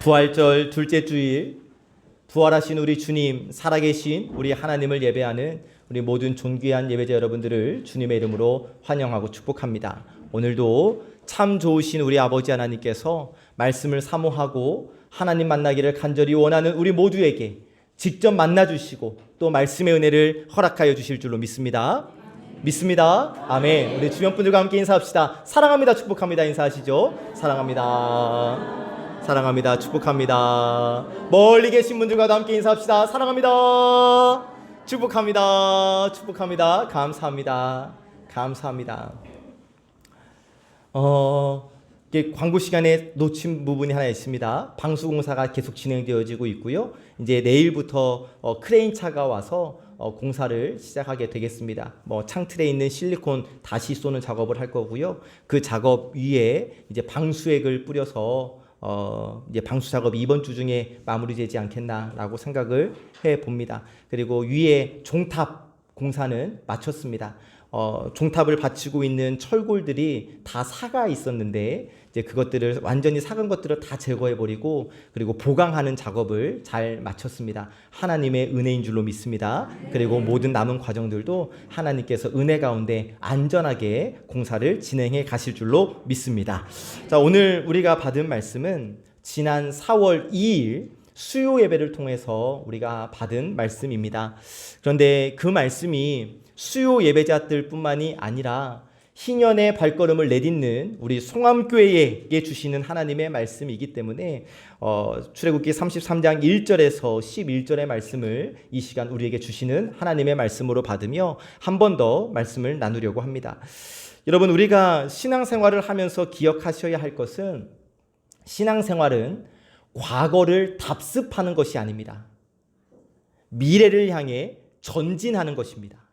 부활절 둘째 주일, 부활하신 우리 주님, 살아계신 우리 하나님을 예배하는 우리 모든 존귀한 예배자 여러분들을 주님의 이름으로 환영하고 축복합니다. 오늘도 참 좋으신 우리 아버지 하나님께서 말씀을 사모하고 하나님 만나기를 간절히 원하는 우리 모두에게 직접 만나주시고 또 말씀의 은혜를 허락하여 주실 줄로 믿습니다. 믿습니다. 아멘. 우리 주변 분들과 함께 인사합시다. 사랑합니다. 축복합니다. 인사하시죠. 사랑합니다. 사랑합니다. 축복합니다. 멀리 계신 분들과도 함께 인사합시다. 사랑합니다. 축복합니다. 축복합니다. 감사합니다. 감사합니다. 광고 시간에 놓친 부분이 하나 있습니다. 방수공사가 계속 진행되어지고 있고요. 이제 내일부터 크레인 차가 와서 공사를 시작하게 되겠습니다. 창틀에 있는 실리콘 다시 쏘는 작업을 할 거고요. 그 작업 위에 이제 방수액을 뿌려서 이제 방수 작업이 이번 주 중에 마무리되지 않겠나라고 생각을 해 봅니다. 그리고 위에 종탑 공사는 마쳤습니다. 종탑을 받치고 있는 철골들이 다 사가 있었는데 이제 그것들을 완전히 삭은 것들을 다 제거해 버리고 그리고 보강하는 작업을 잘 마쳤습니다. 하나님의 은혜인 줄로 믿습니다. 그리고 모든 남은 과정들도 하나님께서 은혜 가운데 안전하게 공사를 진행해 가실 줄로 믿습니다. 자, 오늘 우리가 받은 말씀은 지난 4월 2일 수요 예배를 통해서 우리가 받은 말씀입니다. 그런데 그 말씀이 수요 예배자들 뿐만이 아니라 희년의 발걸음을 내딛는 우리 송암교회에게 주시는 하나님의 말씀이기 때문에 출애굽기 33장 1절에서 11절의 말씀을 이 시간 우리에게 주시는 하나님의 말씀으로 받으며 한 번 더 말씀을 나누려고 합니다. 여러분, 우리가 신앙생활을 하면서 기억하셔야 할 것은 신앙생활은 과거를 답습하는 것이 아닙니다. 미래를 향해 전진하는 것입니다.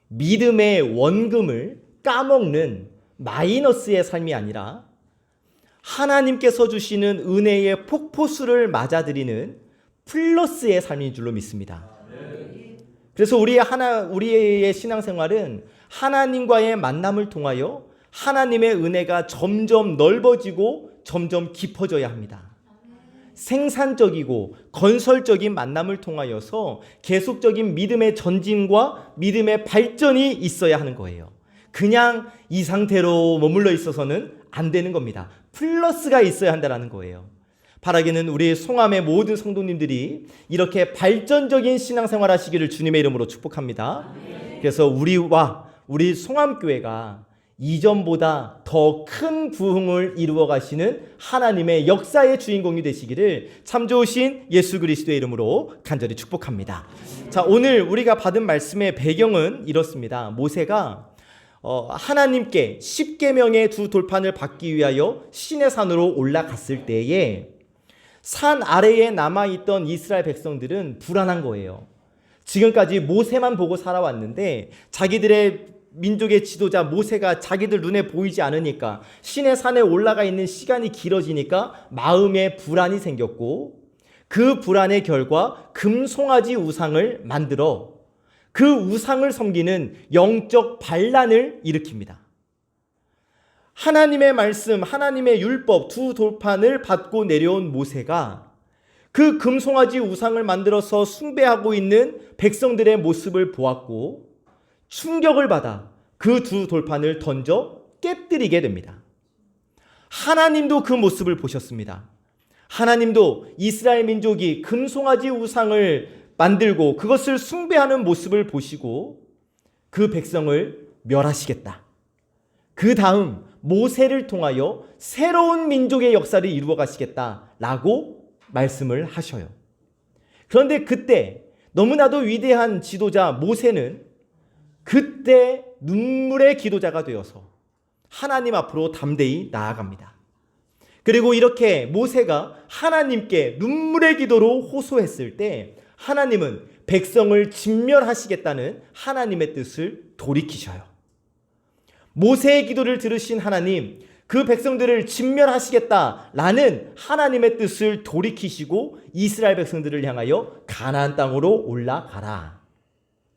믿음의 원금을 까먹는 마이너스의 삶이 아니라 하나님께서 주시는 은혜의 폭포수를 맞아들이는 플러스의 삶인 줄로 믿습니다. 그래서 우리의 신앙생활은 하나님과의 만남을 통하여 하나님의 은혜가 점점 넓어지고 점점 깊어져야 합니다. 생산적이고 건설적인 만남을 통하여서 계속적인 믿음의 전진과 믿음의 발전이 있어야 하는 거예요. 그냥 이 상태로 머물러 있어서는 안 되는 겁니다. 플러스가 있어야 한다는 거예요. 바라기는 우리 송암의 모든 성도님들이 이렇게 발전적인 신앙생활 하시기를 주님의 이름으로 축복합니다. 그래서 우리 송암교회가 이전보다 더 큰 부흥을 이루어 가시는 하나님의 역사의 주인공이 되시기를 참 좋으신 예수 그리스도의 이름으로 간절히 축복합니다. 자, 오늘 우리가 받은 말씀의 배경은 이렇습니다. 모세가 하나님께 십계명의 두 돌판을 받기 위하여 시내산으로 올라갔을 때에 산 아래에 남아있던 이스라엘 백성들은 불안한 거예요. 지금까지 모세만 보고 살아왔는데 자기들의 민족의 지도자 모세가 자기들 눈에 보이지 않으니까 시내산에 올라가 있는 시간이 길어지니까 마음에 불안이 생겼고 그 불안의 결과 금송아지 우상을 만들어 그 우상을 섬기는 영적 반란을 일으킵니다. 하나님의 말씀, 하나님의 율법 두 돌판을 받고 내려온 모세가 그 금송아지 우상을 만들어서 숭배하고 있는 백성들의 모습을 보았고 충격을 받아 그 두 돌판을 던져 깨뜨리게 됩니다. 하나님도 그 모습을 보셨습니다. 하나님도 이스라엘 민족이 금송아지 우상을 만들고 그것을 숭배하는 모습을 보시고 그 백성을 멸하시겠다. 그 다음 모세를 통하여 새로운 민족의 역사를 이루어 가시겠다라고 말씀을 하셔요. 그런데 그때 너무나도 위대한 지도자 모세는 그때 눈물의 기도자가 되어서 하나님 앞으로 담대히 나아갑니다. 그리고 이렇게 모세가 하나님께 눈물의 기도로 호소했을 때 하나님은 백성을 진멸하시겠다는 하나님의 뜻을 돌이키셔요. 모세의 기도를 들으신 하나님, 그 백성들을 진멸하시겠다라는 하나님의 뜻을 돌이키시고 이스라엘 백성들을 향하여 가나안 땅으로 올라가라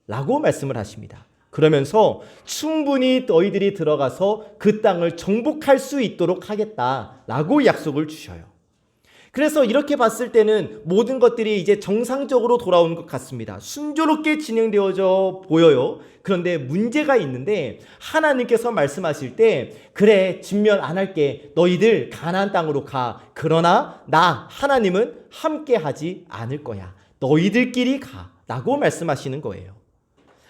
라고 말씀을 하십니다. 그러면서 충분히 너희들이 들어가서 그 땅을 정복할 수 있도록 하겠다라고 약속을 주셔요. 그래서 이렇게 봤을 때는 모든 것들이 이제 정상적으로 돌아오는 것 같습니다. 순조롭게 진행되어져 보여요. 그런데 문제가 있는데 하나님께서 말씀하실 때 그래 진멸 안 할게. 너희들 가나안 땅으로 가. 그러나 나 하나님은 함께 하지 않을 거야. 너희들끼리 가. 라고 말씀하시는 거예요.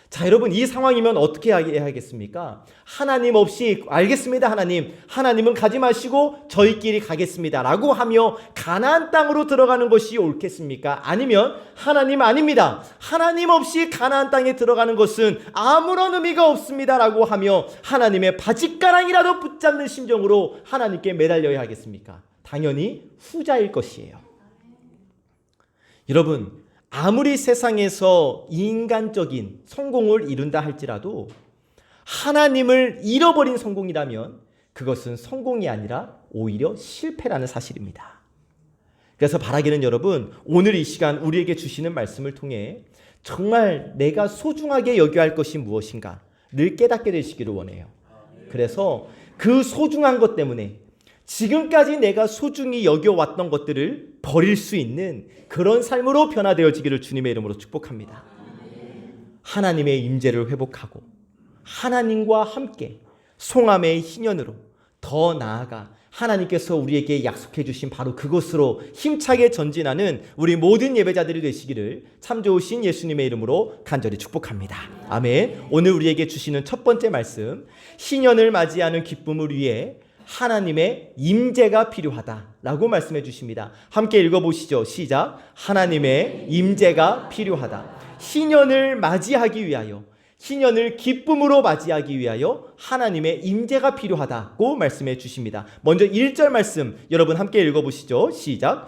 자, 여러분 이 상황이면 어떻게 해야겠습니까? 하나님 없이 알겠습니다. 하나님은 가지 마시고 저희끼리 가겠습니다 라고 하며 가나안 땅으로 들어가는 것이 옳겠습니까? 아니면 하나님 아닙니다. 하나님 없이 가나안 땅에 들어가는 것은 아무런 의미가 없습니다 라고 하며 하나님의 바짓가랑이라도 붙잡는 심정으로 하나님께 매달려야 하겠습니까? 당연히 후자일 것이에요. 여러분, 아무리 세상에서 인간적인 성공을 이룬다 할지라도 하나님을 잃어버린 성공이라면 그것은 성공이 아니라 오히려 실패라는 사실입니다. 그래서 바라기는 여러분, 오늘 이 시간 우리에게 주시는 말씀을 통해 정말 내가 소중하게 여겨야 할 것이 무엇인가를 깨닫게 되시기를 원해요. 그래서 그 소중한 것 때문에 지금까지 내가 소중히 여겨왔던 것들을 버릴 수 있는 그런 삶으로 변화되어지기를 주님의 이름으로 축복합니다. 하나님의 임재를 회복하고 하나님과 함께 송암의 희년으로 더 나아가 하나님께서 우리에게 약속해 주신 바로 그곳으로 힘차게 전진하는 우리 모든 예배자들이 되시기를 참 좋으신 예수님의 이름으로 간절히 축복합니다. 아멘. 오늘 우리에게 주시는 첫 번째 말씀, 희년을 맞이하는 기쁨을 위해 하나님의 임재가 필요하다라고 말씀해 주십니다. 함께 읽어보시죠. 시작. 하나님의 임재가 필요하다. 희년을 맞이하기 위하여, 희년을 기쁨으로 맞이하기 위하여 하나님의 임재가 필요하다고 말씀해 주십니다. 먼저 1절 말씀 여러분 함께 읽어보시죠. 시작.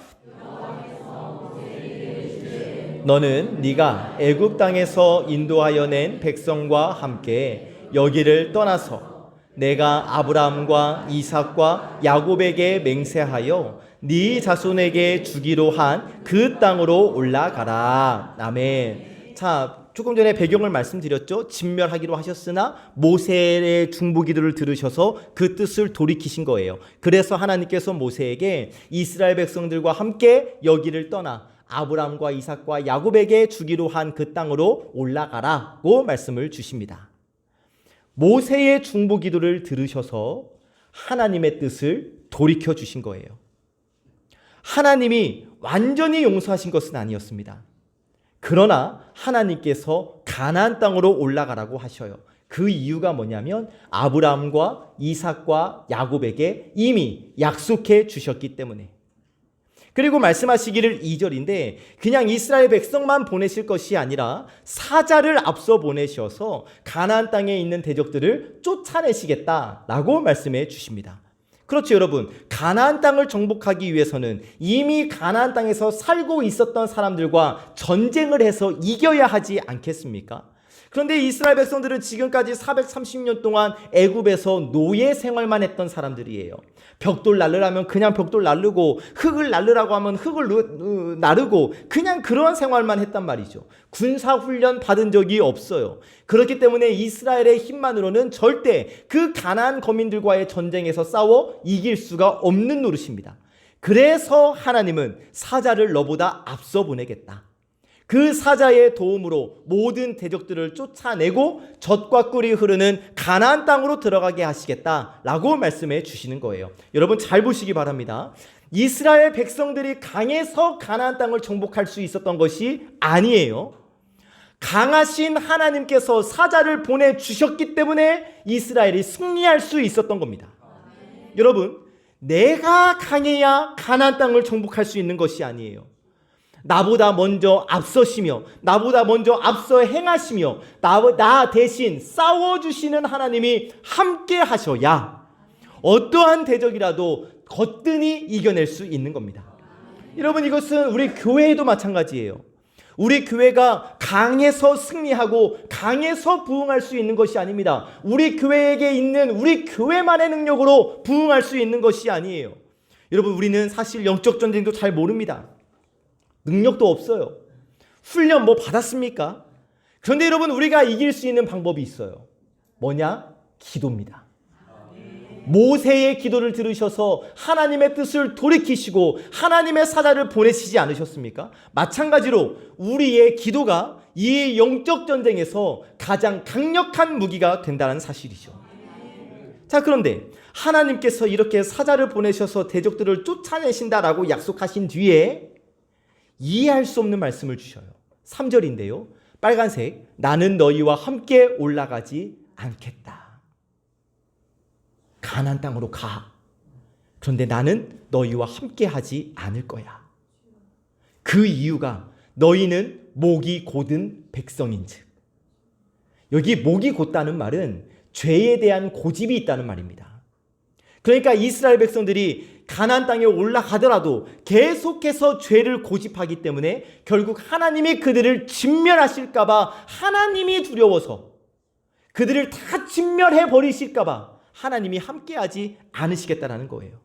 너는 네가 애굽 땅에서 인도하여 낸 백성과 함께 여기를 떠나서 내가 아브라함과 이삭과 야곱에게 맹세하여 네 자손에게 주기로 한 그 땅으로 올라가라. 아멘. 자, 조금 전에 배경을 말씀드렸죠. 진멸하기로 하셨으나 모세의 중보기도를 들으셔서 그 뜻을 돌이키신 거예요. 그래서 하나님께서 모세에게 이스라엘 백성들과 함께 여기를 떠나 아브라함과 이삭과 야곱에게 주기로 한 그 땅으로 올라가라고 말씀을 주십니다. 모세의 중보기도를 들으셔서 하나님의 뜻을 돌이켜 주신 거예요. 하나님이 완전히 용서하신 것은 아니었습니다. 그러나 하나님께서 가나안 땅으로 올라가라고 하셔요. 그 이유가 뭐냐면 아브라함과 이삭과 야곱에게 이미 약속해 주셨기 때문에. 그리고 말씀하시기를 2절인데 그냥 이스라엘 백성만 보내실 것이 아니라 사자를 앞서 보내셔서 가나안 땅에 있는 대적들을 쫓아내시겠다라고 말씀해 주십니다. 그렇죠, 여러분. 가나안 땅을 정복하기 위해서는 이미 가나안 땅에서 살고 있었던 사람들과 전쟁을 해서 이겨야 하지 않겠습니까? 그런데 이스라엘 백성들은 지금까지 430년 동안 애굽에서 노예 생활만 했던 사람들이에요. 벽돌 날르라면 그냥 벽돌 날르고 흙을 날르라고 하면 흙을 나르고 그냥 그런 생활만 했단 말이죠. 군사훈련 받은 적이 없어요. 그렇기 때문에 이스라엘의 힘만으로는 절대 그 가나안 거민들과의 전쟁에서 싸워 이길 수가 없는 노릇입니다. 그래서 하나님은 사자를 너보다 앞서 보내겠다. 그 사자의 도움으로 모든 대적들을 쫓아내고 젖과 꿀이 흐르는 가나안 땅으로 들어가게 하시겠다라고 말씀해 주시는 거예요. 여러분 잘 보시기 바랍니다. 이스라엘 백성들이 강해서 가나안 땅을 정복할 수 있었던 것이 아니에요. 강하신 하나님께서 사자를 보내주셨기 때문에 이스라엘이 승리할 수 있었던 겁니다. 여러분, 내가 강해야 가나안 땅을 정복할 수 있는 것이 아니에요. 나보다 먼저 앞서시며 나보다 먼저 앞서 행하시며 나 대신 싸워주시는 하나님이 함께 하셔야 어떠한 대적이라도 거뜬히 이겨낼 수 있는 겁니다. 여러분, 이것은 우리 교회에도 마찬가지예요. 우리 교회가 강해서 승리하고 강해서 부흥할 수 있는 것이 아닙니다. 우리 교회에게 있는 우리 교회만의 능력으로 부흥할 수 있는 것이 아니에요. 여러분, 우리는 사실 영적 전쟁도 잘 모릅니다. 능력도 없어요. 훈련 뭐 받았습니까? 그런데 여러분, 우리가 이길 수 있는 방법이 있어요. 뭐냐? 기도입니다. 모세의 기도를 들으셔서 하나님의 뜻을 돌이키시고 하나님의 사자를 보내시지 않으셨습니까? 마찬가지로 우리의 기도가 이 영적 전쟁에서 가장 강력한 무기가 된다는 사실이죠. 자, 그런데 하나님께서 이렇게 사자를 보내셔서 대적들을 쫓아내신다라고 약속하신 뒤에 이해할 수 없는 말씀을 주셔요. 3절인데요. 빨간색, 나는 너희와 함께 올라가지 않겠다. 가나안 땅으로 가. 그런데 나는 너희와 함께 하지 않을 거야. 그 이유가 너희는 목이 곧은 백성인즉. 여기 목이 곧다는 말은 죄에 대한 고집이 있다는 말입니다. 그러니까 이스라엘 백성들이 가나안 땅에 올라가더라도 계속해서 죄를 고집하기 때문에 결국 하나님이 그들을 진멸하실까 봐 하나님이 두려워서 그들을 다 진멸해 버리실까 봐 하나님이 함께하지 않으시겠다라는 거예요.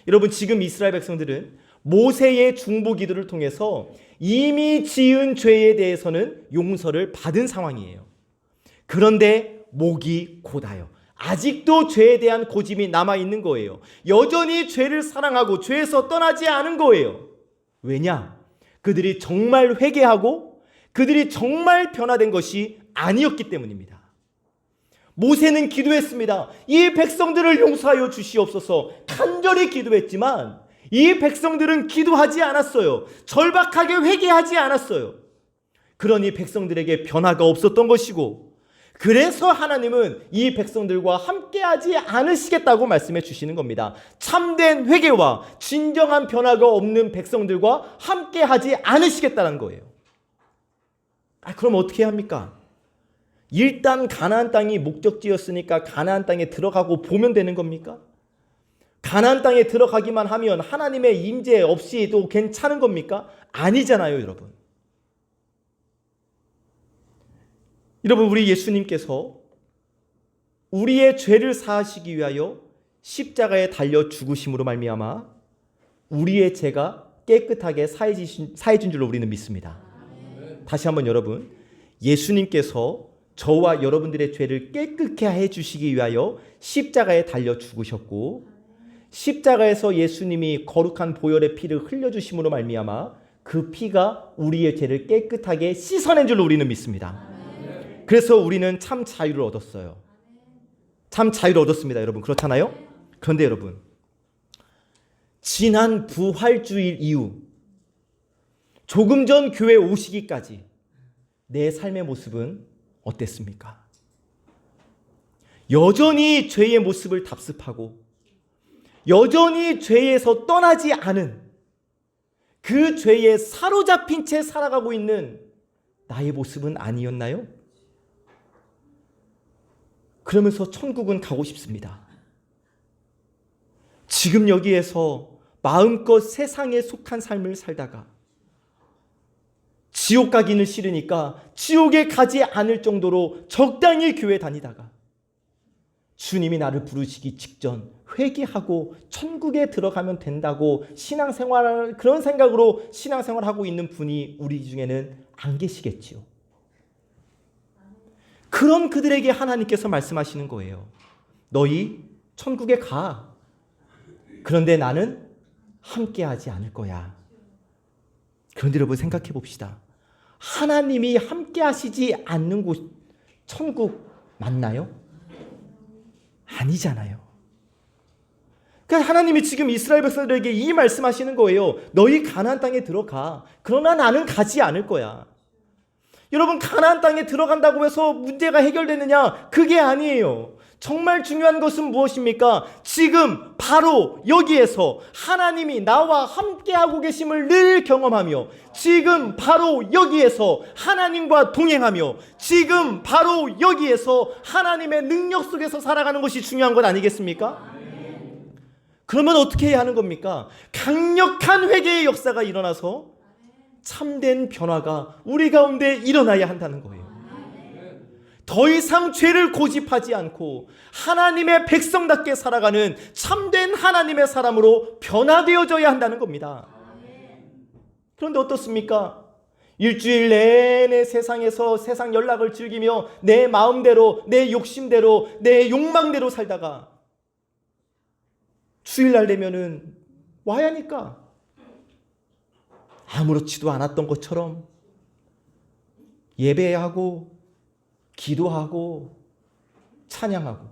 여러분, 지금 이스라엘 백성들은 모세의 중보 기도를 통해서 이미 지은 죄에 대해서는 용서를 받은 상황이에요. 그런데 목이 곧아요. 아직도 죄에 대한 고집이 남아있는 거예요. 여전히 죄를 사랑하고 죄에서 떠나지 않은 거예요. 왜냐? 그들이 정말 회개하고 그들이 정말 변화된 것이 아니었기 때문입니다. 모세는 기도했습니다. 이 백성들을 용서하여 주시옵소서. 간절히 기도했지만 이 백성들은 기도하지 않았어요. 절박하게 회개하지 않았어요. 그러니 백성들에게 변화가 없었던 것이고, 그래서 하나님은 이 백성들과 함께하지 않으시겠다고 말씀해 주시는 겁니다. 참된 회개와 진정한 변화가 없는 백성들과 함께하지 않으시겠다는 거예요. 그럼 어떻게 해야 합니까? 일단 가나안 땅이 목적지였으니까 가나안 땅에 들어가고 보면 되는 겁니까? 가나안 땅에 들어가기만 하면 하나님의 임재 없이도 괜찮은 겁니까? 아니잖아요, 여러분. 여러분, 우리 예수님께서 우리의 죄를 사하시기 위하여 십자가에 달려 죽으심으로 말미암아 우리의 죄가 깨끗하게 사해진 줄로 우리는 믿습니다. 다시 한번 여러분, 예수님께서 저와 여러분들의 죄를 깨끗게 해주시기 위하여 십자가에 달려 죽으셨고, 십자가에서 예수님이 거룩한 보혈의 피를 흘려주심으로 말미암아 그 피가 우리의 죄를 깨끗하게 씻어낸 줄로 우리는 믿습니다. 그래서 우리는 참 자유를 얻었어요. 참 자유를 얻었습니다, 여러분. 그렇잖아요? 그런데 여러분, 지난 부활주일 이후 조금 전 교회 오시기까지 내 삶의 모습은 어땠습니까? 여전히 죄의 모습을 답습하고 여전히 죄에서 떠나지 않은, 그 죄에 사로잡힌 채 살아가고 있는 나의 모습은 아니었나요? 그러면서 천국은 가고 싶습니다. 지금 여기에서 마음껏 세상에 속한 삶을 살다가 지옥 가기는 싫으니까 지옥에 가지 않을 정도로 적당히 교회 다니다가 주님이 나를 부르시기 직전 회개하고 천국에 들어가면 된다고 신앙생활, 그런 생각으로 신앙생활하고 있는 분이 우리 중에는 안 계시겠지요. 그런 그들에게 하나님께서 말씀하시는 거예요. 너희 천국에 가. 그런데 나는 함께하지 않을 거야. 그런데 여러분, 생각해 봅시다. 하나님이 함께하시지 않는 곳, 천국 맞나요? 아니잖아요. 그러니까 하나님이 지금 이스라엘 백성들에게 이 말씀하시는 거예요. 너희 가나안 땅에 들어가. 그러나 나는 가지 않을 거야. 여러분, 가나안 땅에 들어간다고 해서 문제가 해결되느냐? 그게 아니에요. 정말 중요한 것은 무엇입니까? 지금 바로 여기에서 하나님이 나와 함께하고 계심을 늘 경험하며, 지금 바로 여기에서 하나님과 동행하며, 지금 바로 여기에서 하나님의 능력 속에서 살아가는 것이 중요한 것 아니겠습니까? 그러면 어떻게 해야 하는 겁니까? 강력한 회개의 역사가 일어나서 참된 변화가 우리 가운데 일어나야 한다는 거예요. 더 이상 죄를 고집하지 않고 하나님의 백성답게 살아가는 참된 하나님의 사람으로 변화되어져야 한다는 겁니다. 그런데 어떻습니까? 일주일 내내 세상에서 세상 연락을 즐기며 내 마음대로, 내 욕심대로, 내 욕망대로 살다가 주일날 되면은 와야 하니까 아무렇지도 않았던 것처럼 예배하고 기도하고 찬양하고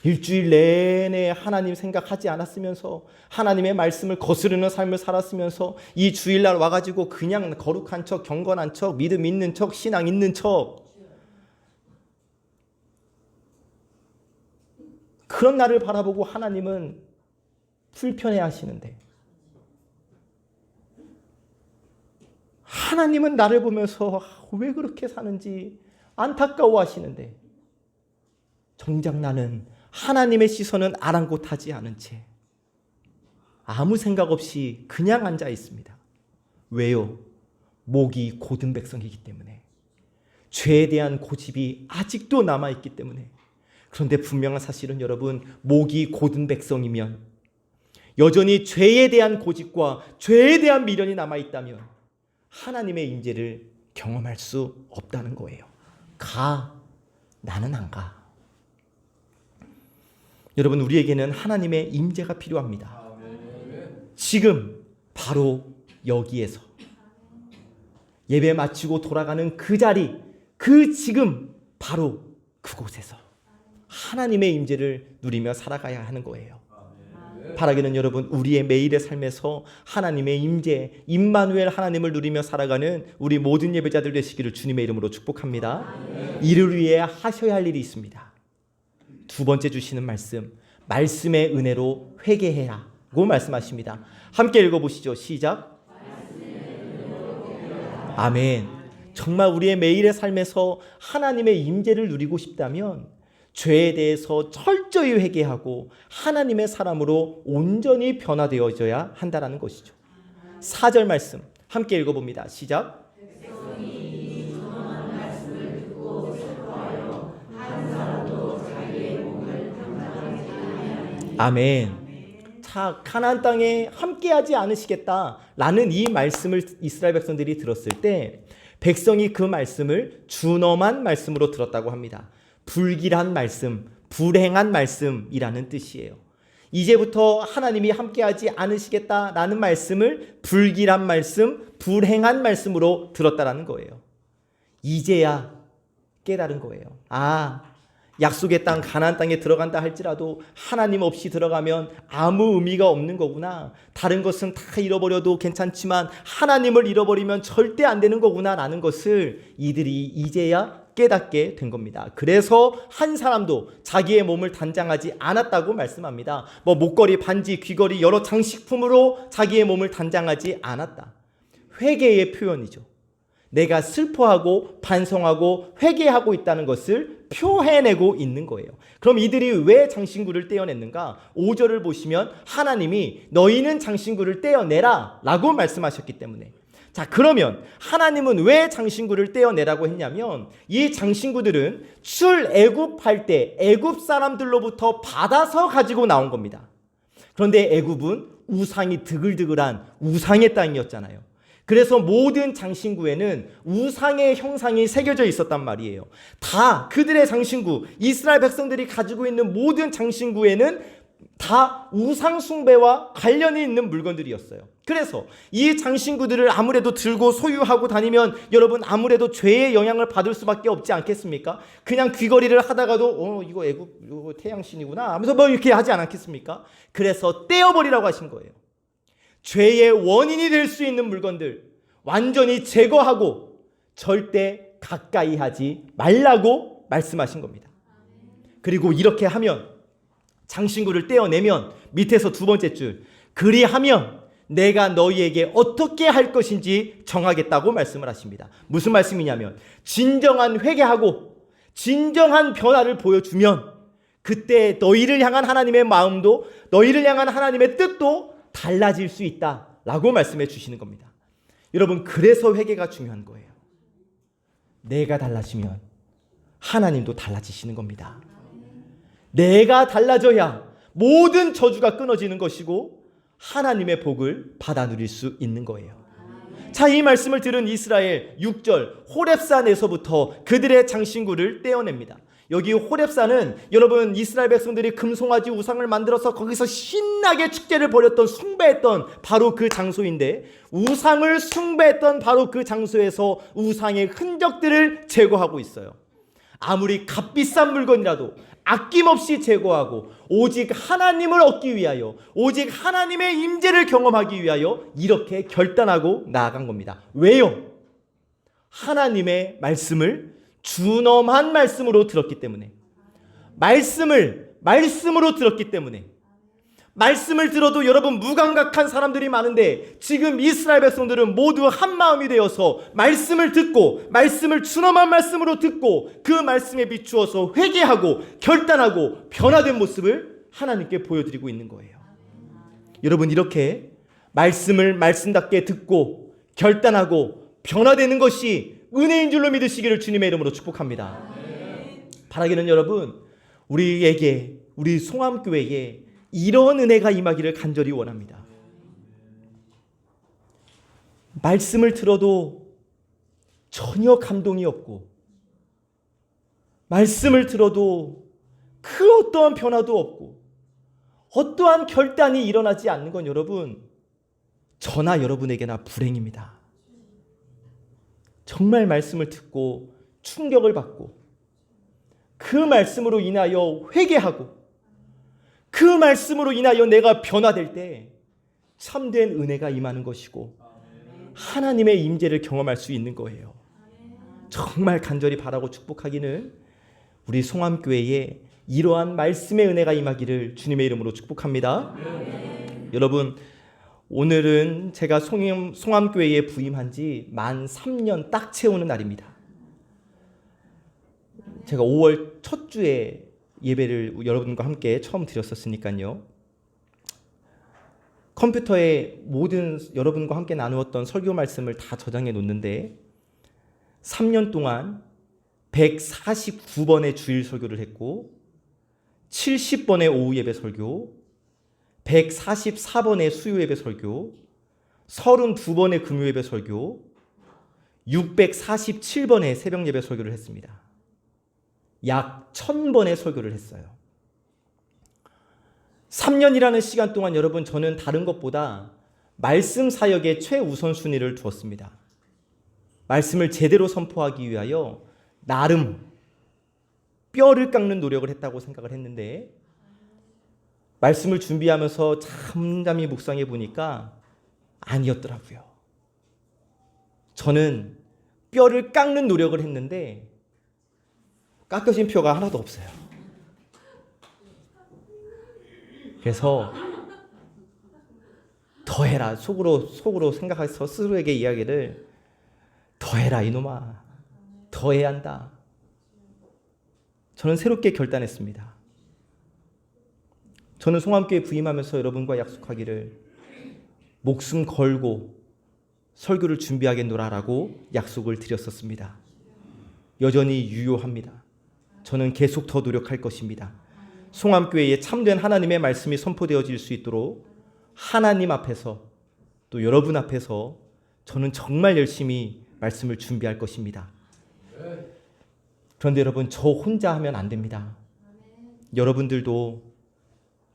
일주일 내내 하나님 생각하지 않았으면서 하나님의 말씀을 거스르는 삶을 살았으면서 이 주일날 와가지고 그냥 거룩한 척, 경건한 척, 믿음 있는 척, 신앙 있는 척, 그런 나를 바라보고 하나님은 불편해 하시는데, 하나님은 나를 보면서 왜 그렇게 사는지 안타까워 하시는데, 정작 나는 하나님의 시선은 아랑곳하지 않은 채 아무 생각 없이 그냥 앉아 있습니다. 왜요? 목이 고든 백성이기 때문에, 죄에 대한 고집이 아직도 남아있기 때문에. 그런데 분명한 사실은 여러분, 목이 고든 백성이면, 여전히 죄에 대한 고집과 죄에 대한 미련이 남아있다면 하나님의 임재를 경험할 수 없다는 거예요. 가, 나는 안 가. 여러분, 우리에게는 하나님의 임재가 필요합니다. 지금 바로 여기에서 예배 마치고 돌아가는 그 자리, 그 지금 바로 그곳에서 하나님의 임재를 누리며 살아가야 하는 거예요. 바라기는 여러분, 우리의 매일의 삶에서 하나님의 임재, 임마누엘 하나님을 누리며 살아가는 우리 모든 예배자들 되시기를 주님의 이름으로 축복합니다. 이를 위해 하셔야 할 일이 있습니다. 두 번째 주시는 말씀, 말씀의 은혜로 회개해라고 말씀하십니다. 함께 읽어보시죠. 시작. 아멘. 정말 우리의 매일의 삶에서 하나님의 임재를 누리고 싶다면 죄에 대해서 철저히 회개하고 하나님의 사람으로 온전히 변화되어져야 한다는 것이죠. 4절 말씀 함께 읽어봅니다. 시작. 아멘. 자, 가나안 땅에 함께하지 않으시겠다라는 이 말씀을 이스라엘 백성들이 들었을 때, 백성이 그 말씀을 준엄한 말씀으로 들었다고 합니다. 불길한 말씀, 불행한 말씀이라는 뜻이에요. 이제부터 하나님이 함께하지 않으시겠다라는 말씀을 불길한 말씀, 불행한 말씀으로 들었다라는 거예요. 이제야 깨달은 거예요. 약속의 땅 가나안 땅에 들어간다 할지라도 하나님 없이 들어가면 아무 의미가 없는 거구나. 다른 것은 다 잃어버려도 괜찮지만 하나님을 잃어버리면 절대 안 되는 거구나 라는 것을 이들이 이제야 깨닫게 된 겁니다. 그래서 한 사람도 자기의 몸을 단장하지 않았다고 말씀합니다. 목걸이, 반지, 귀걸이, 여러 장식품으로 자기의 몸을 단장하지 않았다. 회개의 표현이죠. 내가 슬퍼하고 반성하고 회개하고 있다는 것을 표해내고 있는 거예요. 그럼 이들이 왜 장신구를 떼어냈는가? 5절을 보시면 하나님이 너희는 장신구를 떼어내라 라고 말씀하셨기 때문에. 자, 그러면 하나님은 왜 장신구를 떼어내라고 했냐면, 이 장신구들은 출애굽할 때 애굽 사람들로부터 받아서 가지고 나온 겁니다. 그런데 애굽은 우상이 드글드글한 우상의 땅이었잖아요. 그래서 모든 장신구에는 우상의 형상이 새겨져 있었단 말이에요. 다 그들의 장신구, 이스라엘 백성들이 가지고 있는 모든 장신구에는 다 우상 숭배와 관련이 있는 물건들이었어요. 그래서 이 장신구들을 아무래도 들고 소유하고 다니면 여러분 아무래도 죄의 영향을 받을 수밖에 없지 않겠습니까? 그냥 귀걸이를 하다가도 이거 애굽 이거 태양신이구나 하면서 이렇게 하지 않겠습니까? 그래서 떼어버리라고 하신 거예요. 죄의 원인이 될 수 있는 물건들 완전히 제거하고 절대 가까이 하지 말라고 말씀하신 겁니다. 그리고 이렇게 하면, 장신구를 떼어내면 밑에서 두 번째 줄, 그리하면 내가 너희에게 어떻게 할 것인지 정하겠다고 말씀을 하십니다. 무슨 말씀이냐면, 진정한 회개하고 진정한 변화를 보여주면 그때 너희를 향한 하나님의 마음도, 너희를 향한 하나님의 뜻도 달라질 수 있다라고 말씀해 주시는 겁니다. 여러분, 그래서 회개가 중요한 거예요. 내가 달라지면 하나님도 달라지시는 겁니다. 내가 달라져야 모든 저주가 끊어지는 것이고 하나님의 복을 받아 누릴 수 있는 거예요. 자, 이 말씀을 들은 이스라엘 6절 호렙산에서부터 그들의 장신구를 떼어냅니다. 여기 호렙산은 여러분 이스라엘 백성들이 금송아지 우상을 만들어서 거기서 신나게 축제를 벌였던 숭배했던 바로 그 장소인데, 우상을 숭배했던 바로 그 장소에서 우상의 흔적들을 제거하고 있어요. 아무리 값비싼 물건이라도 아낌없이 제거하고 오직 하나님을 얻기 위하여, 오직 하나님의 임재를 경험하기 위하여 이렇게 결단하고 나아간 겁니다. 왜요? 하나님의 말씀을 준엄한 말씀으로 들었기 때문에, 말씀으로 들었기 때문에. 말씀을 들어도 여러분 무감각한 사람들이 많은데, 지금 이스라엘 백성들은 모두 한 마음이 되어서 말씀을 듣고, 말씀을 준엄한 말씀으로 듣고 그 말씀에 비추어서 회개하고 결단하고 변화된 모습을 하나님께 보여드리고 있는 거예요. 여러분, 이렇게 말씀을 말씀답게 듣고 결단하고 변화되는 것이 은혜인 줄로 믿으시기를 주님의 이름으로 축복합니다. 바라기는 여러분, 우리에게, 우리 송암교회에 이런 은혜가 임하기를 간절히 원합니다. 말씀을 들어도 전혀 감동이 없고, 말씀을 들어도 그 어떠한 변화도 없고, 어떠한 결단이 일어나지 않는 건 여러분, 저나 여러분에게나 불행입니다. 정말 말씀을 듣고 충격을 받고 그 말씀으로 인하여 회개하고 그 말씀으로 인하여 내가 변화될 때 참된 은혜가 임하는 것이고 하나님의 임재를 경험할 수 있는 거예요. 정말 간절히 바라고 축복하기는 우리 송암교회에 이러한 말씀의 은혜가 임하기를 주님의 이름으로 축복합니다. 여러분, 오늘은 제가 송암교회에 부임한 지 만 3년 딱 채우는 날입니다. 제가 5월 첫 주에 예배를 여러분과 함께 처음 드렸었으니까요. 컴퓨터에 모든 여러분과 함께 나누었던 설교 말씀을 다 저장해 놓는데 3년 동안 149번의 주일 설교를 했고 70번의 오후 예배 설교, 144번의 수요 예배 설교, 32번의 금요 예배 설교, 647번의 새벽 예배 설교를 했습니다. 약 1000번의 설교를 했어요. 3년이라는 시간 동안 여러분, 저는 다른 것보다 말씀 사역에 최우선순위를 두었습니다. 말씀을 제대로 선포하기 위하여 나름 뼈를 깎는 노력을 했다고 생각을 했는데, 말씀을 준비하면서 잠잠히 묵상해 보니까 아니었더라고요. 저는 뼈를 깎는 노력을 했는데 깎여진 뼈가 하나도 없어요. 그래서 더해라, 속으로 생각해서 스스로에게 이야기를, 더해라 이놈아, 더해야 한다. 저는 새롭게 결단했습니다. 저는 송암교회 부임하면서 여러분과 약속하기를 목숨 걸고 설교를 준비하겠노라라고 약속을 드렸었습니다. 여전히 유효합니다. 저는 계속 더 노력할 것입니다. 송암교회에 참된 하나님의 말씀이 선포되어질 수 있도록 하나님 앞에서 또 여러분 앞에서 저는 정말 열심히 말씀을 준비할 것입니다. 그런데 여러분, 저 혼자 하면 안 됩니다. 여러분들도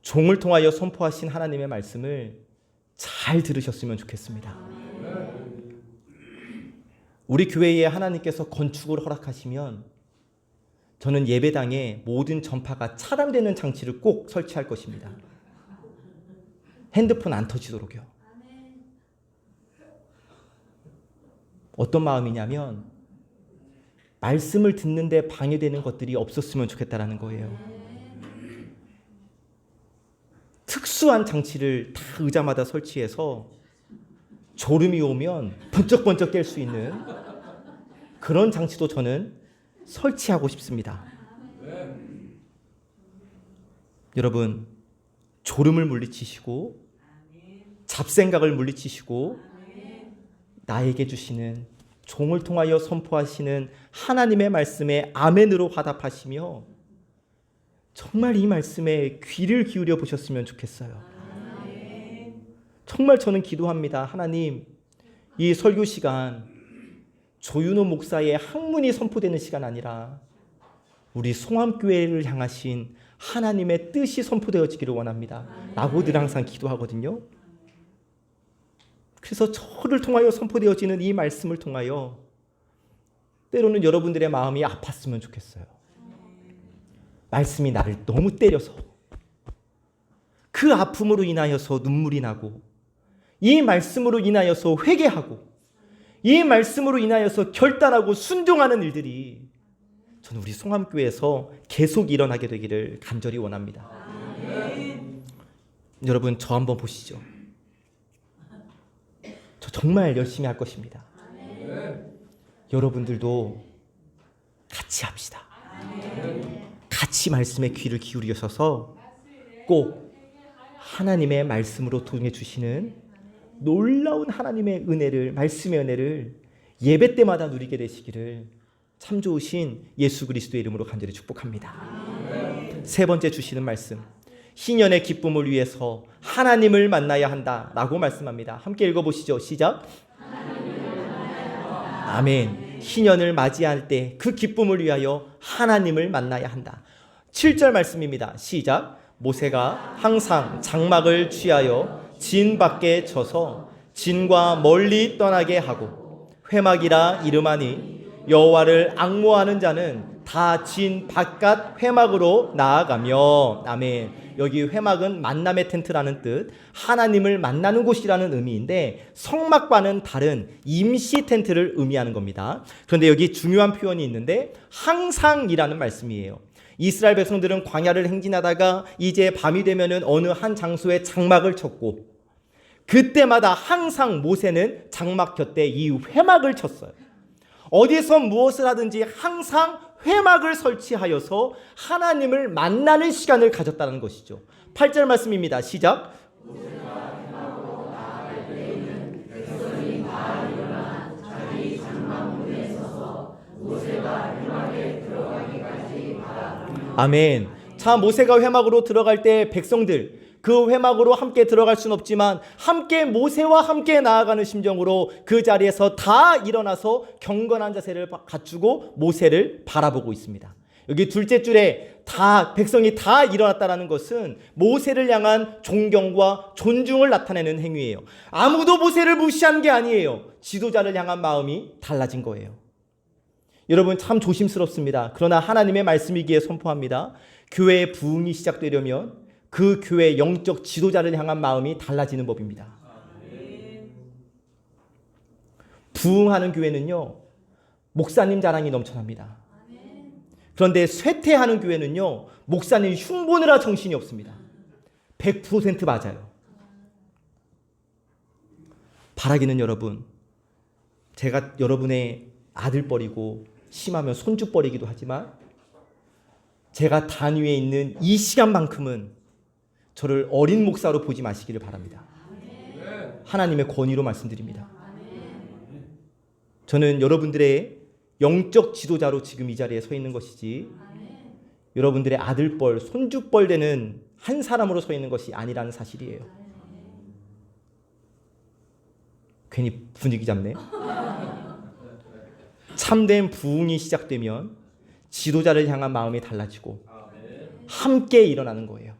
종을 통하여 선포하신 하나님의 말씀을 잘 들으셨으면 좋겠습니다. 우리 교회에 하나님께서 건축을 허락하시면 저는 예배당에 모든 전파가 차단되는 장치를 꼭 설치할 것입니다. 핸드폰 안 터지도록요. 어떤 마음이냐면 말씀을 듣는데 방해되는 것들이 없었으면 좋겠다라는 거예요. 특수한 장치를 다 의자마다 설치해서 졸음이 오면 번쩍번쩍 깰 수 있는 그런 장치도 저는 설치하고 싶습니다. 여러분, 졸음을 물리치시고 잡생각을 물리치시고 나에게 주시는, 종을 통하여 선포하시는 하나님의 말씀에 아멘으로 화답하시며 정말 이 말씀에 귀를 기울여 보셨으면 좋겠어요. 정말 저는 기도합니다. 하나님, 이 설교 시간 조윤호 목사의 학문이 선포되는 시간 아니라 우리 송암교회를 향하신 하나님의 뜻이 선포되어지기를 원합니다. 라고 늘 항상 기도하거든요. 그래서 저를 통하여 선포되어지는 이 말씀을 통하여 때로는 여러분들의 마음이 아팠으면 좋겠어요. 말씀이 나를 너무 때려서 그 아픔으로 인하여서 눈물이 나고, 이 말씀으로 인하여서 회개하고, 이 말씀으로 인하여서 결단하고 순종하는 일들이 저는 우리 송암교회에서 계속 일어나게 되기를 간절히 원합니다. 여러분, 저 한번 보시죠. 저 정말 열심히 할 것입니다. 여러분들도 같이 합시다. 같이 말씀에 귀를 기울이셔서 꼭 하나님의 말씀으로 통해 주시는 놀라운 하나님의 은혜를, 말씀의 은혜를 예배 때마다 누리게 되시기를 참 좋으신 예수 그리스도의 이름으로 간절히 축복합니다. 세 번째 주시는 말씀, 희년의 기쁨을 위해서 하나님을 만나야 한다라고 말씀합니다. 함께 읽어보시죠. 시작. 아멘. 희년을 맞이할 때 그 기쁨을 위하여 하나님을 만나야 한다. 7절 말씀입니다. 시작. 모세가 항상 장막을 취하여 진 밖에 쳐서 진과 멀리 떠나게 하고, 회막이라 이름하니 여호와를 앙모하는 자는 다 진 바깥 회막으로 나아가며. 아멘. 여기 회막은 만남의 텐트라는 뜻, 하나님을 만나는 곳이라는 의미인데 성막과는 다른 임시 텐트를 의미하는 겁니다. 그런데 여기 중요한 표현이 있는데 항상이라는 말씀이에요. 이스라엘 백성들은 광야를 행진하다가 이제 밤이 되면은 어느 한 장소에 장막을 쳤고, 그때마다 항상 모세는 장막 곁에 이 회막을 쳤어요. 어디서 무엇을 하든지 항상 회막을 설치하여서 하나님을 만나는 시간을 가졌다는 것이죠. 8절 말씀입니다. 시작. 아멘. 자, 모세가 회막으로 들어갈 때 백성들 그 회막으로 함께 들어갈 수는 없지만 함께 모세와 함께 나아가는 심정으로 그 자리에서 다 일어나서 경건한 자세를 갖추고 모세를 바라보고 있습니다. 여기 둘째 줄에 다 백성이 다 일어났다는 것은 모세를 향한 존경과 존중을 나타내는 행위예요. 아무도 모세를 무시한 게 아니에요. 지도자를 향한 마음이 달라진 거예요. 여러분, 참 조심스럽습니다. 그러나 하나님의 말씀이기에 선포합니다. 교회의 부흥이 시작되려면 그 교회의 영적 지도자를 향한 마음이 달라지는 법입니다. 부흥하는 교회는요, 목사님 자랑이 넘쳐납니다. 그런데 쇠퇴하는 교회는요, 목사님 흉보느라 정신이 없습니다. 100% 맞아요. 바라기는 여러분, 제가 여러분의 아들뻘이고 심하면 손주뻘이기도 하지만 제가 단위에 있는 이 시간만큼은 저를 어린 목사로 보지 마시기를 바랍니다. 하나님의 권위로 말씀드립니다. 저는 여러분들의 영적 지도자로 지금 이 자리에 서 있는 것이지 여러분들의 아들뻘, 손주뻘 되는 한 사람으로 서 있는 것이 아니라는 사실이에요. 괜히 분위기 잡네. 참된 부흥이 시작되면 지도자를 향한 마음이 달라지고 함께 일어나는 거예요.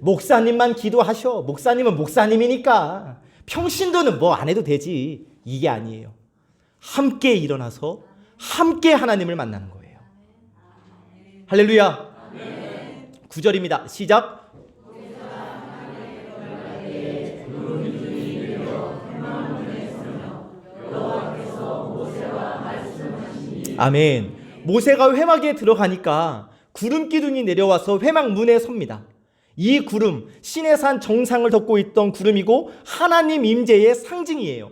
목사님만 기도하셔. 목사님은 목사님이니까 평신도는 뭐 안 해도 되지. 이게 아니에요. 함께 일어나서 함께 하나님을 만나는 거예요. 할렐루야. 9절입니다. 시작. 아멘. 모세가 회막에 들어가니까 구름 기둥이 내려와서 회막 문에 섭니다. 이 구름, 시내산 정상을 덮고 있던 구름이고 하나님 임재의 상징이에요.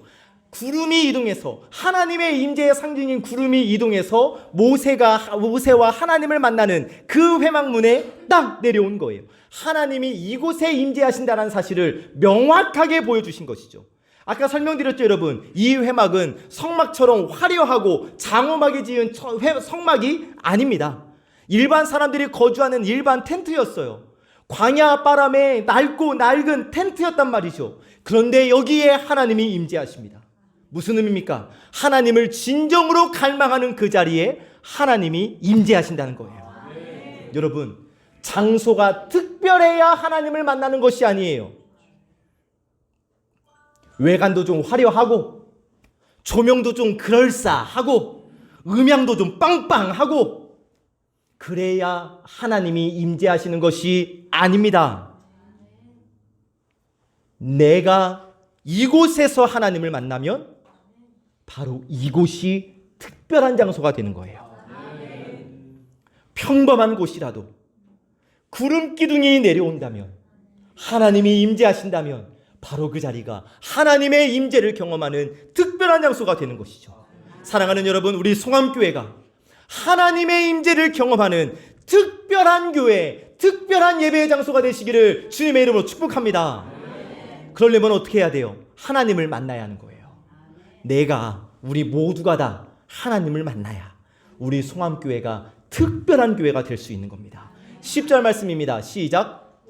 구름이 이동해서, 하나님의 임재의 상징인 구름이 이동해서 모세와 하나님을 만나는 그 회막 문에 딱 내려온 거예요. 하나님이 이곳에 임재하신다는 사실을 명확하게 보여주신 것이죠. 아까 설명드렸죠, 여러분. 이 회막은 성막처럼 화려하고 장엄하게 지은 성막이 아닙니다. 일반 사람들이 거주하는 일반 텐트였어요. 광야 바람에 낡고 낡은 텐트였단 말이죠. 그런데 여기에 하나님이 임재하십니다. 무슨 의미입니까? 하나님을 진정으로 갈망하는 그 자리에 하나님이 임재하신다는 거예요. 여러분, 장소가 특별해야 하나님을 만나는 것이 아니에요. 외관도 좀 화려하고 조명도 좀 그럴싸하고 음향도 좀 빵빵하고 그래야 하나님이 임재하시는 것이 아닙니다. 내가 이곳에서 하나님을 만나면 바로 이곳이 특별한 장소가 되는 거예요. 평범한 곳이라도 구름 기둥이 내려온다면, 하나님이 임재하신다면 바로 그 자리가 하나님의 임재를 경험하는 특별한 장소가 되는 것이죠. 사랑하는 여러분, 우리 송암교회가 하나님의 임재를 경험하는 특별한 교회, 특별한 예배의 장소가 되시기를 주님의 이름으로 축복합니다. 그러려면 어떻게 해야 돼요? 하나님을 만나야 하는 거예요. 우리 모두가 다 하나님을 만나야 우리 송암교회가 특별한 교회가 될 수 있는 겁니다. 10절 말씀입니다. 시작.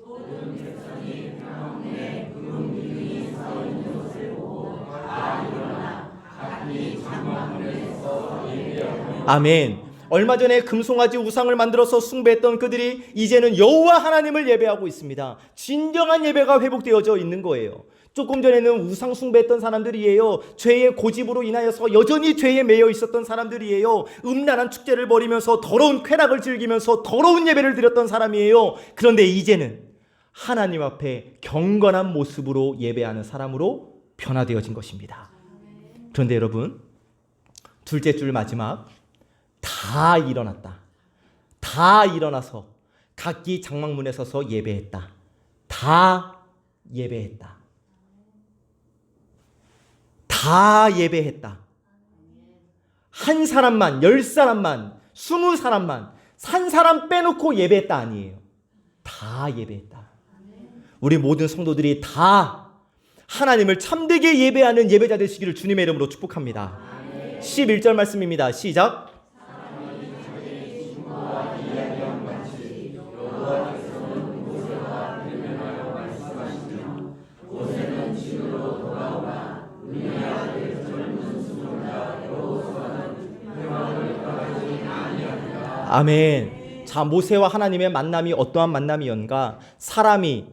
아멘. 얼마 전에 금송아지 우상을 만들어서 숭배했던 그들이 이제는 여호와 하나님을 예배하고 있습니다. 진정한 예배가 회복되어져 있는 거예요. 조금 전에는 우상 숭배했던 사람들이에요. 죄의 고집으로 인하여서 여전히 죄에 매여 있었던 사람들이에요. 음란한 축제를 벌이면서 더러운 쾌락을 즐기면서 더러운 예배를 드렸던 사람이에요. 그런데 이제는 하나님 앞에 경건한 모습으로 예배하는 사람으로 변화되어진 것입니다. 그런데 여러분, 둘째 줄 마지막, 다 일어났다. 다 일어나서 각기 장막문에 서서 예배했다. 다 예배했다. 다 예배했다. 한 사람만, 10사람만, 20사람만, 한 사람 빼놓고 예배했다 아니에요. 다 예배했다. 우리 모든 성도들이 다 하나님을 참되게 예배하는 예배자 되시기를 주님의 이름으로 축복합니다. 11절 말씀입니다. 시작. 아멘. 자, 모세와 하나님의 만남이 어떠한 만남이었는가? 사람이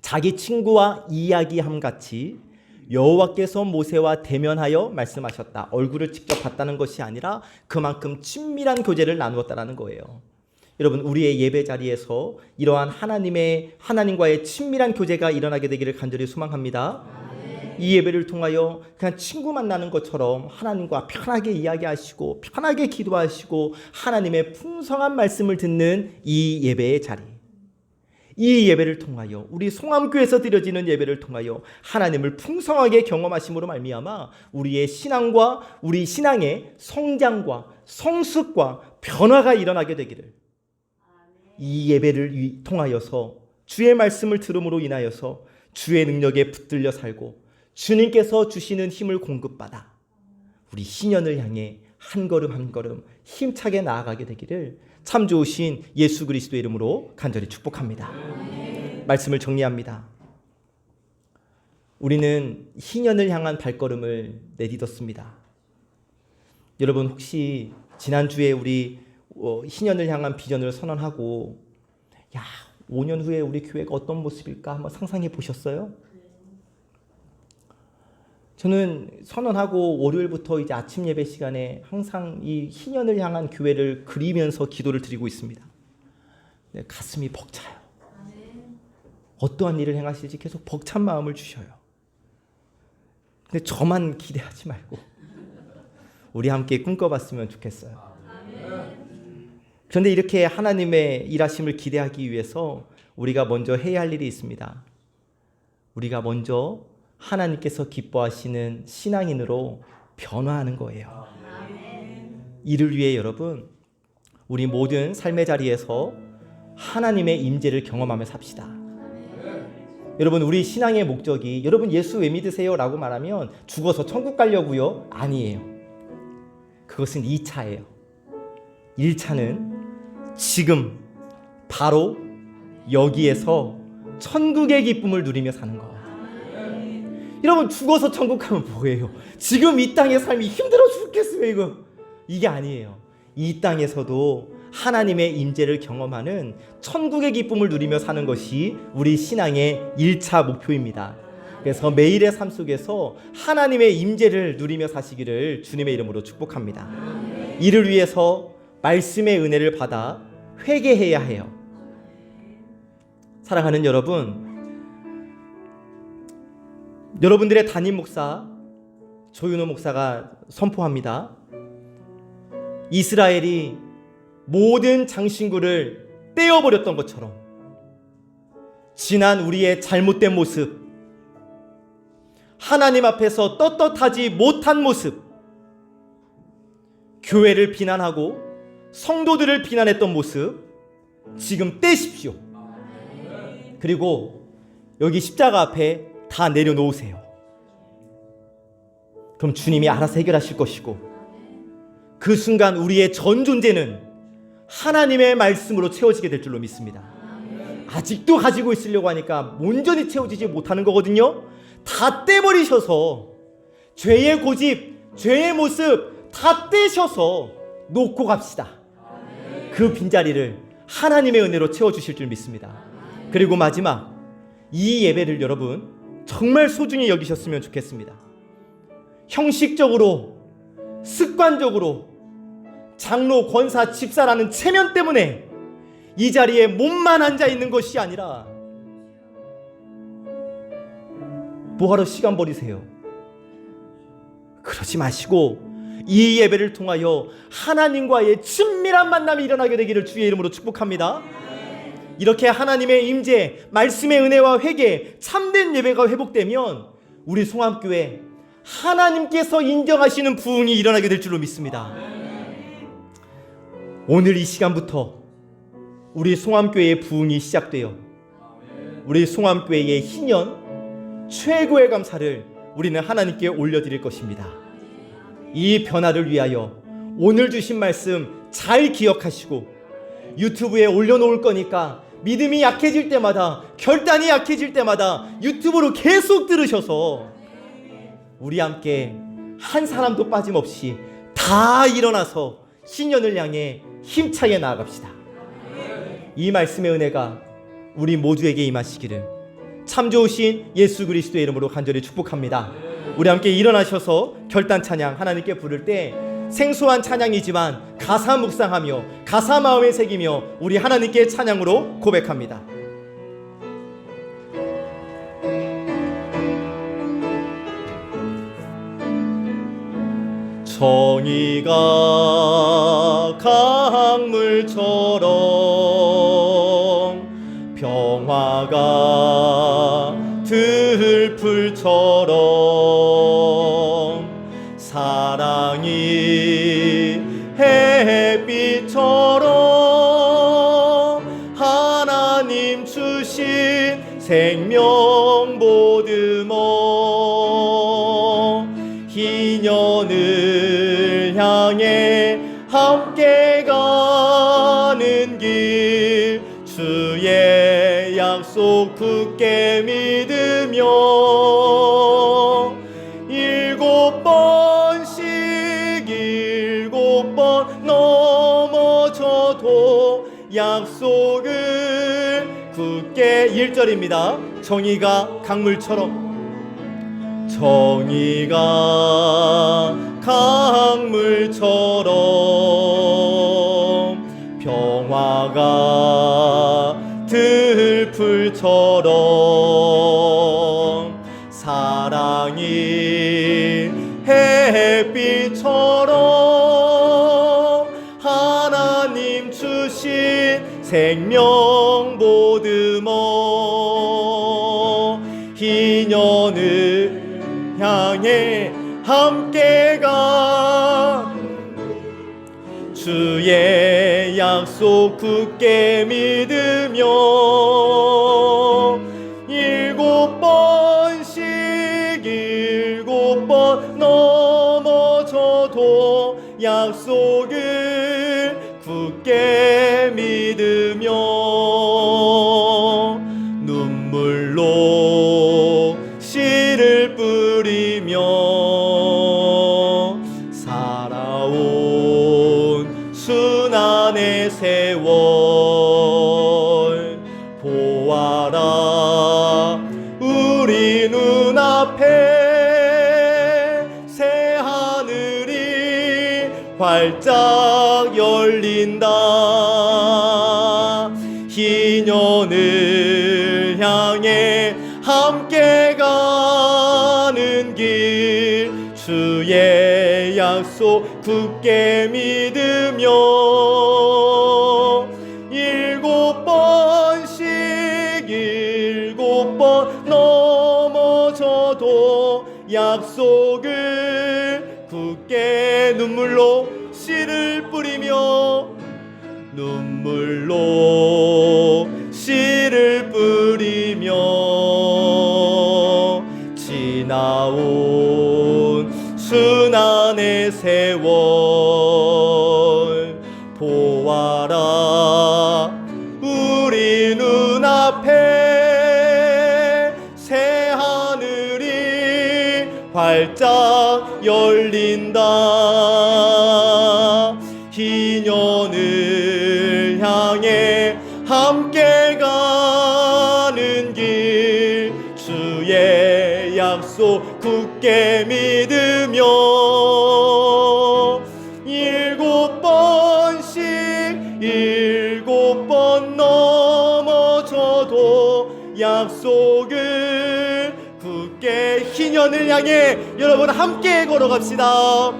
자기 친구와 이야기함 같이 여호와께서 모세와 대면하여 말씀하셨다. 얼굴을 직접 봤다는 것이 아니라 그만큼 친밀한 교제를 나누었다라는 거예요. 여러분, 우리의 예배 자리에서 이러한 하나님과의 친밀한 교제가 일어나게 되기를 간절히 소망합니다. 이 예배를 통하여 그냥 친구 만나는 것처럼 하나님과 편하게 이야기하시고 편하게 기도하시고 하나님의 풍성한 말씀을 듣는 이 예배의 자리, 이 예배를 통하여 우리 송암교에서 드려지는 예배를 통하여 하나님을 풍성하게 경험하심으로 말미암아 우리의 신앙과 우리 신앙의 성장과 성숙과 변화가 일어나게 되기를, 이 예배를 통하여서 주의 말씀을 들음으로 인하여서 주의 능력에 붙들려 살고 주님께서 주시는 힘을 공급받아 우리 신년을 향해 한 걸음 한 걸음 힘차게 나아가게 되기를 참 좋으신 예수 그리스도의 이름으로 간절히 축복합니다. 말씀을 정리합니다. 우리는 희년을 향한 발걸음을 내딛었습니다. 여러분, 혹시 지난주에 우리 희년을 향한 비전을 선언하고 5년 후에 우리 교회가 어떤 모습일까 한번 상상해 보셨어요? 저는 선언하고 월요일부터 이제 아침 예배 시간에 항상 이 희년을 향한 교회를 그리면서 기도를 드리고 있습니다. 가슴이 벅차요. 어떠한 일을 행하실지 계속 벅찬 마음을 주셔요. 근데 저만 기대하지 말고 우리 함께 꿈꿔봤으면 좋겠어요. 그런데 이렇게 하나님의 일하심을 기대하기 위해서 우리가 먼저 해야 할 일이 있습니다. 우리가 먼저 하나님께서 기뻐하시는 신앙인으로 변화하는 거예요. 이를 위해 여러분, 우리 모든 삶의 자리에서 하나님의 임재를 경험하며 삽시다. 여러분, 우리 신앙의 목적이 여러분 예수 왜 믿으세요? 라고 말하면 죽어서 천국 가려고요? 아니에요. 그것은 2차예요. 1차는 지금 바로 여기에서 천국의 기쁨을 누리며 사는 거. 여러분, 죽어서 천국 가면 뭐예요? 지금 이 땅의 삶이 힘들어 죽겠어요. 이게 아니에요. 이 땅에서도 하나님의 임재를 경험하는 천국의 기쁨을 누리며 사는 것이 우리 신앙의 1차 목표입니다. 그래서 매일의 삶 속에서 하나님의 임재를 누리며 사시기를 주님의 이름으로 축복합니다. 이를 위해서 말씀의 은혜를 받아 회개해야 해요. 사랑하는 여러분, 여러분들의 담임 목사 조윤호 목사가 선포합니다. 이스라엘이 모든 장신구를 떼어버렸던 것처럼 지난 우리의 잘못된 모습, 하나님 앞에서 떳떳하지 못한 모습, 교회를 비난하고 성도들을 비난했던 모습 지금 떼십시오. 그리고 여기 십자가 앞에 다 내려놓으세요. 그럼 주님이 알아서 해결하실 것이고, 그 순간 우리의 전 존재는 하나님의 말씀으로 채워지게 될 줄로 믿습니다. 아직도 가지고 있으려고 하니까 온전히 채워지지 못하는 거거든요. 다 떼버리셔서 죄의 고집, 죄의 모습 다 떼셔서 놓고 갑시다. 그 빈자리를 하나님의 은혜로 채워주실 줄 믿습니다. 그리고 마지막, 이 예배를 여러분 정말 소중히 여기셨으면 좋겠습니다. 형식적으로, 습관적으로 장로, 권사, 집사라는 체면 때문에 이 자리에 몸만 앉아 있는 것이 아니라 뭐하러 시간 버리세요? 그러지 마시고 이 예배를 통하여 하나님과의 친밀한 만남이 일어나게 되기를 주의 이름으로 축복합니다. 이렇게 하나님의 임재, 말씀의 은혜와 회개, 참된 예배가 회복되면 우리 송암교회 하나님께서 인정하시는 부흥이 일어나게 될 줄로 믿습니다. 오늘 이 시간부터 우리 송암교회의 부흥이 시작되어 우리 송암교회의 희년 최고의 감사를 우리는 하나님께 올려드릴 것입니다. 이 변화를 위하여 오늘 주신 말씀 잘 기억하시고 유튜브에 올려놓을 거니까 믿음이 약해질 때마다, 결단이 약해질 때마다 유튜브로 계속 들으셔서 우리 함께 한 사람도 빠짐없이 다 일어나서 신년을 향해 힘차게 나아갑시다. 이 말씀의 은혜가 우리 모두에게 임하시기를 참 좋으신 예수 그리스도의 이름으로 간절히 축복합니다. 우리 함께 일어나셔서 결단 찬양 하나님께 부를 때 생소한 찬양이지만 가사 묵상하며 가사 마음에 새기며 우리 하나님께 찬양으로 고백합니다. 정의가 강물처럼 평화가 들풀처럼 사랑이 햇빛처럼 하나님 주신 생명 보듬어 희년을 향해 함께 가는 길 주의 약속 굳게 믿으며 7번 넘어져도 약속을 굳게 1절입니다. 정의가 강물처럼 평화가 들풀처럼 사랑이 햇빛처럼 하나님 주신 생명 보듬어 희년을 향해 함께 가 주의 약속 굳게 믿으며 7번 넘어져도 약속을 굳게 믿으며 눈물로 씨를 뿌리며 살아온 순환의 새 활짝 열린다. 희년을 향해 함께 가는 길, 주의 약속 굳게 믿으며 7번 넘어져도 약속을 굳게 눈물로 씨를 뿌리며 지나온 순환의 세월 보아라. 우리 눈앞에 새하늘이 활짝 열린다. 희년을 향해 함께 가는 길, 주의 약속 굳게 믿으며 7번 넘어져도 약속을 굳게, 희년을 향해 여러분 함께 걸어갑시다.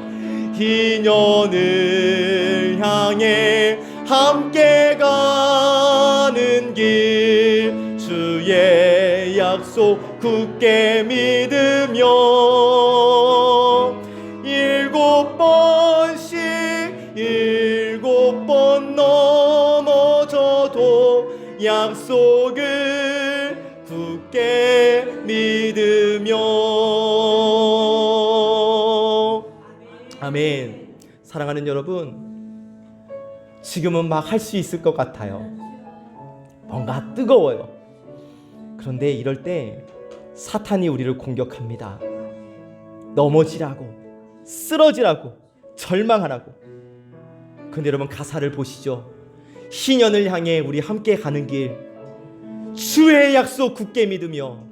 희년을 향해 함께 가는 길, 주의 약속 굳게 믿으며 7번 넘어져도 약속을 굳게 믿으며. 아멘. 사랑하는 여러분, 지금은 막 할 수 있을 것 같아요. 뭔가 뜨거워요. 그런데 이럴 때 사탄이 우리를 공격합니다. 넘어지라고, 쓰러지라고, 절망하라고. 근데 여러분, 가사를 보시죠. 희년을 향해 우리 함께 가는 길, 주의 약속 굳게 믿으며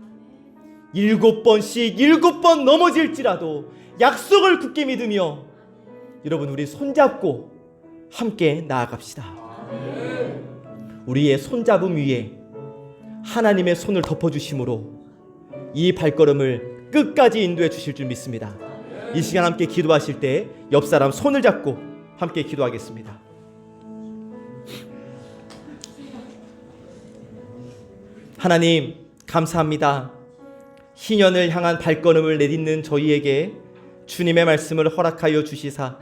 7번 넘어질지라도 약속을 굳게 믿으며, 여러분, 우리 손잡고 함께 나아갑시다. 우리의 손잡음 위에 하나님의 손을 덮어주심으로 이 발걸음을 끝까지 인도해 주실 줄 믿습니다. 이 시간 함께 기도하실 때 옆 사람 손을 잡고 함께 기도하겠습니다. 하나님, 감사합니다. 희년을 향한 발걸음을 내딛는 저희에게 주님의 말씀을 허락하여 주시사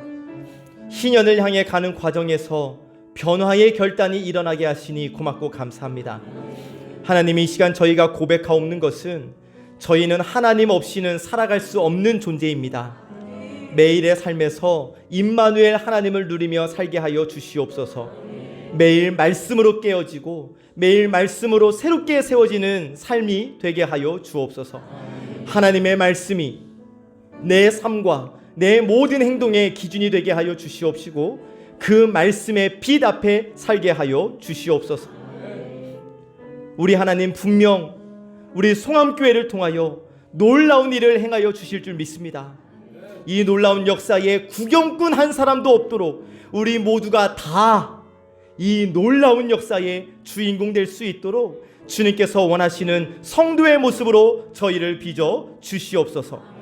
희년을 향해 가는 과정에서 변화의 결단이 일어나게 하시니 고맙고 감사합니다. 하나님, 이 시간 저희가 고백하옵는 것은 저희는 하나님 없이는 살아갈 수 없는 존재입니다. 매일의 삶에서 임마누엘 하나님을 누리며 살게 하여 주시옵소서. 매일 말씀으로 깨어지고 매일 말씀으로 새롭게 세워지는 삶이 되게 하여 주옵소서. 하나님의 말씀이 내 삶과 내 모든 행동의 기준이 되게 하여 주시옵시고 그 말씀의 빛 앞에 살게 하여 주시옵소서. 우리 하나님, 분명 우리 송암교회를 통하여 놀라운 일을 행하여 주실 줄 믿습니다. 이 놀라운 역사에 구경꾼 한 사람도 없도록 우리 모두가 다 이 놀라운 역사의 주인공 될 수 있도록 주님께서 원하시는 성도의 모습으로 저희를 빚어 주시옵소서.